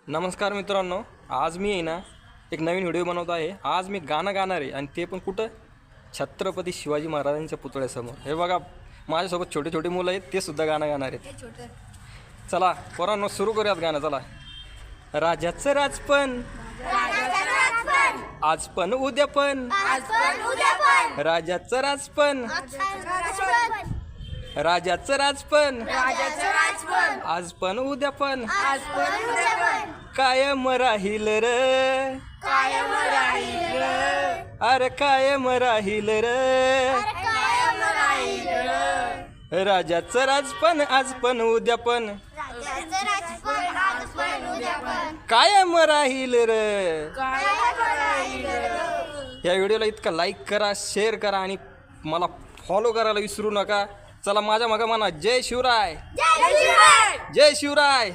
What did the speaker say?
नमस्कार मित्रांनो, आज मी आहे ना एक नवीन व्हिडिओ बनवत आहे। आज मी गाणं गाणार आहे आणि ते पण कुठं, छत्रपती शिवाजी महाराजांच्या पुतळ्यासमोर। हे बघा, माझ्यासोबत छोटे छोटे मुलं आहेत, ते सुद्धा गाणं गाणार आहेत। चला पोरांनो, सुरू करूयात गाणं। चला। राजाचं राजपण आज पण उद्या पण, राजाचं राजपण राजाचं राजपण आज पण उद्या पण, कायम राहील र, अरे कायम राहील र, राजाचं राजपण आज पण उद्या पण, कायम राहील र। या व्हिडिओला इतका लाईक करा, शेअर करा आणि मला फॉलो करायला विसरू नका। चला माझ्या मागे म्हणा, जय शिवराय, जय शिवराय, जय शिवराय।